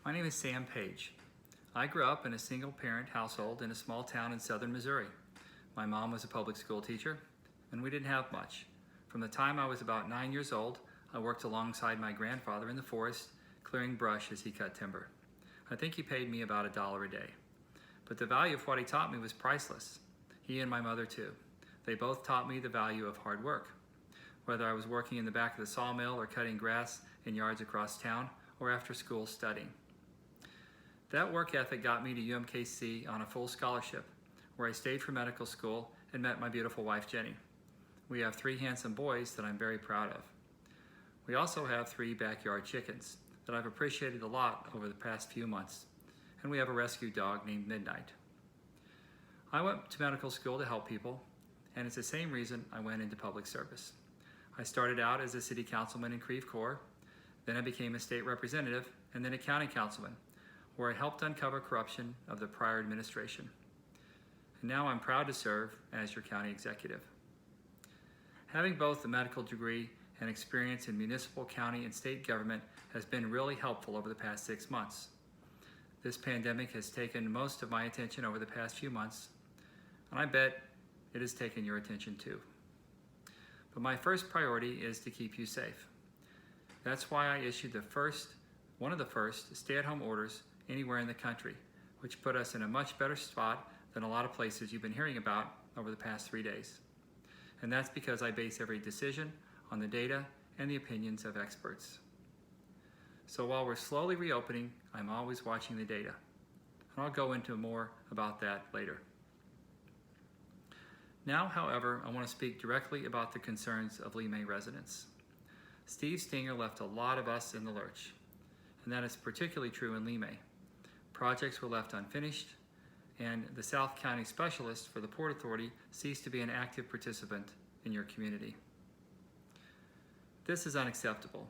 My name is Sam Page. I grew up in a single-parent household in a small town in southern Missouri. My mom was a public school teacher, and we didn't have much. From the time I was about 9 years old, I worked alongside my grandfather in the forest, clearing brush as he cut timber. I think he paid me about $1 a day. But the value of what he taught me was priceless. He and my mother too. They both taught me the value of hard work. Whether I was working in the back of the sawmill or cutting grass in yards across town, or after school studying. That work ethic got me to UMKC on a full scholarship, where I stayed for medical school and met my beautiful wife, Jenny. We have 3 handsome boys that I'm very proud of. We also have 3 backyard chickens that I've appreciated a lot over the past few months, and we have a rescue dog named Midnight. I went to medical school to help people, and it's the same reason I went into public service. I started out as a city councilman in Creve Coeur, then I became a state representative, and then a county councilman, where I helped uncover corruption of the prior administration. And now I'm proud to serve as your county executive. Having both a medical degree and experience in municipal, county, and state government has been really helpful over the past 6 months. This pandemic has taken most of my attention over the past few months, and I bet it has taken your attention too. But my first priority is to keep you safe. That's why I issued one of the first stay-at-home orders anywhere in the country, which put us in a much better spot than a lot of places you've been hearing about over the past 3 days. And that's because I base every decision on the data and the opinions of experts. So while we're slowly reopening, I'm always watching the data. And I'll go into more about that later. Now, however, I want to speak directly about the concerns of Lemay residents. Steve Stinger left a lot of us in the lurch, and that is particularly true in Lemay. Projects were left unfinished, and the South County Specialist for the Port Authority ceased to be an active participant in your community. This is unacceptable.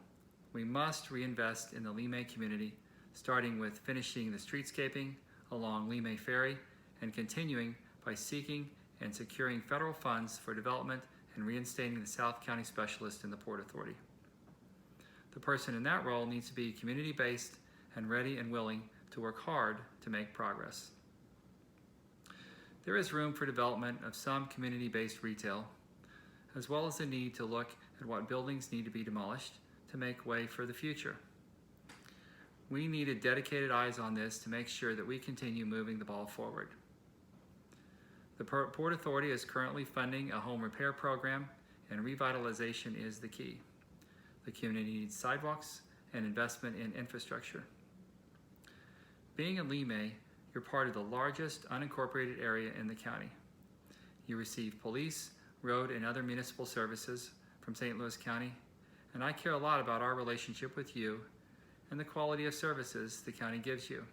We must reinvest in the Lemay community, starting with finishing the streetscaping along Lemay Ferry and continuing by seeking and securing federal funds for development and reinstating the South County Specialist in the Port Authority. The person in that role needs to be community-based and ready and willing to work hard to make progress. There is room for development of some community-based retail, as well as the need to look at what buildings need to be demolished to make way for the future. We needed dedicated eyes on this to make sure that we continue moving the ball forward. The Port Authority is currently funding a home repair program, and revitalization is the key. The community needs sidewalks and investment in infrastructure. Being in Lemay, you're part of the largest unincorporated area in the county. You receive police, road, and other municipal services from St. Louis County, and I care a lot about our relationship with you and the quality of services the county gives you.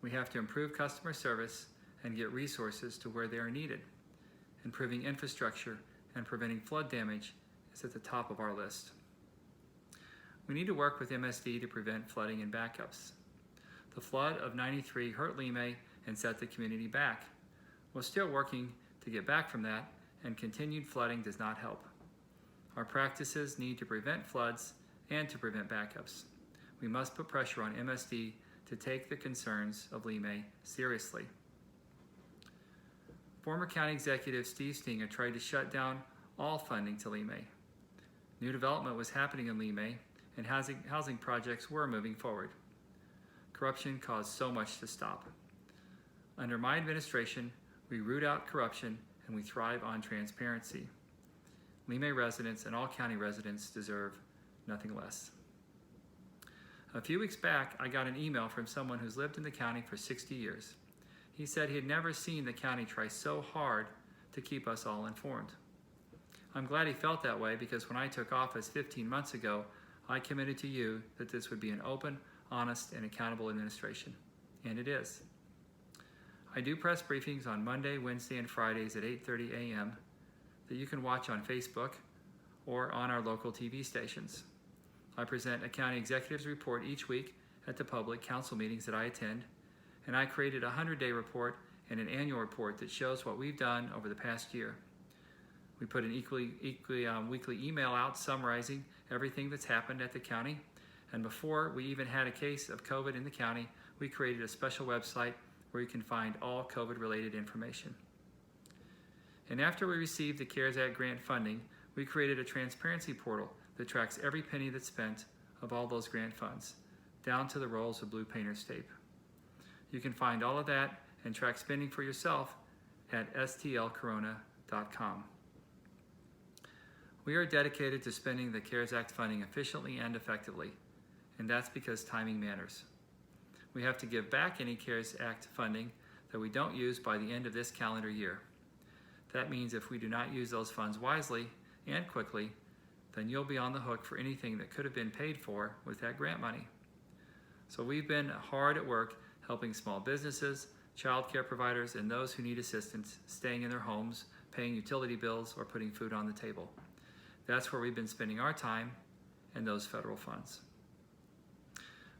We have to improve customer service and get resources to where they are needed. Improving infrastructure and preventing flood damage is at the top of our list. We need to work with MSD to prevent flooding and backups. The flood of '93 hurt Lemay and set the community back. We're still working to get back from that, and continued flooding does not help. Our practices need to prevent floods and to prevent backups. We must put pressure on MSD to take the concerns of Lemay seriously. Former County Executive Steve Stinger tried to shut down all funding to Lemay. New development was happening in Lemay, and housing projects were moving forward. Corruption caused so much to stop. Under my administration, we root out corruption and we thrive on transparency. Lemay residents and all county residents deserve nothing less. A few weeks back, I got an email from someone who's lived in the county for 60 years. He said he had never seen the county try so hard to keep us all informed. I'm glad he felt that way, because when I took office 15 months ago, I committed to you that this would be an open, honest, and accountable administration, and it is. I do press briefings on Monday, Wednesday, and Fridays at 8:30 a.m. that you can watch on Facebook or on our local TV stations. I present a county executive's report each week at the public council meetings that I attend, and I created a 100-day report and an annual report that shows what we've done over the past year. We put an weekly email out summarizing everything that's happened at the county, And before we even had a case of COVID in the county, we created a special website where you can find all COVID-related information. And after we received the CARES Act grant funding, we created a transparency portal that tracks every penny that's spent of all those grant funds, down to the rolls of blue painter's tape. You can find all of that and track spending for yourself at stlcorona.com. We are dedicated to spending the CARES Act funding efficiently and effectively, and that's because timing matters. We have to give back any CARES Act funding that we don't use by the end of this calendar year. That means if we do not use those funds wisely and quickly, then you'll be on the hook for anything that could have been paid for with that grant money. So we've been hard at work helping small businesses, child care providers, and those who need assistance staying in their homes, paying utility bills, or putting food on the table. That's where we've been spending our time and those federal funds.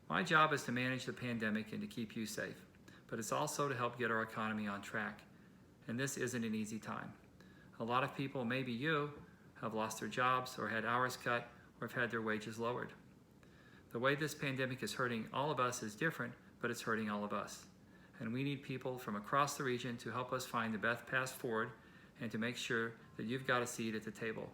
My job is to manage the pandemic and to keep you safe, but it's also to help get our economy on track. And this isn't an easy time. A lot of people, maybe you, have lost their jobs or had hours cut or have had their wages lowered. The way this pandemic is hurting all of us is different, but it's hurting all of us. And we need people from across the region to help us find the best path forward and to make sure that you've got a seat at the table.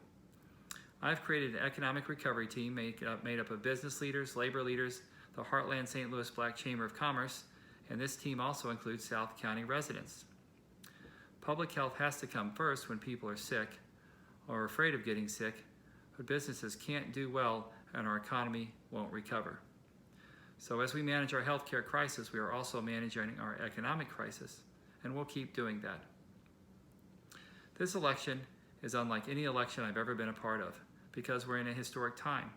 I've created an economic recovery team made up of business leaders, labor leaders, the Heartland St. Louis Black Chamber of Commerce, and this team also includes South County residents. Public health has to come first when people are sick or afraid of getting sick, but businesses can't do well and our economy won't recover. So as we manage our healthcare crisis, we are also managing our economic crisis, and we'll keep doing that. This election is unlike any election I've ever been a part of because we're in a historic time.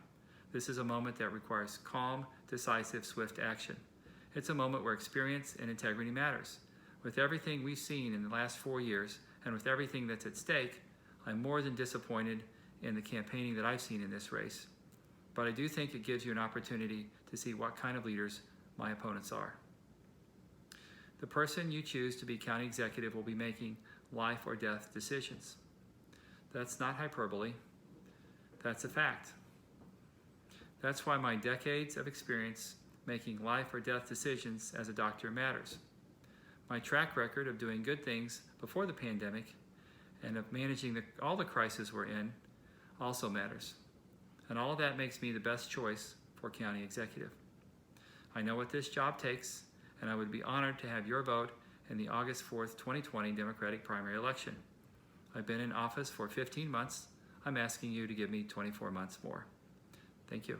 This is a moment that requires calm, decisive, swift action. It's a moment where experience and integrity matters. With everything we've seen in the last 4 years and with everything that's at stake, I'm more than disappointed in the campaigning that I've seen in this race. But I do think it gives you an opportunity to see what kind of leaders my opponents are. The person you choose to be county executive will be making life or death decisions. That's not hyperbole. That's a fact. That's why my decades of experience making life or death decisions as a doctor matters. My track record of doing good things before the pandemic and of managing all the crises we're in also matters. And all of that makes me the best choice for county executive. I know what this job takes, and I would be honored to have your vote in the August 4th, 2020 Democratic primary election. I've been in office for 15 months. I'm asking you to give me 24 months more. Thank you.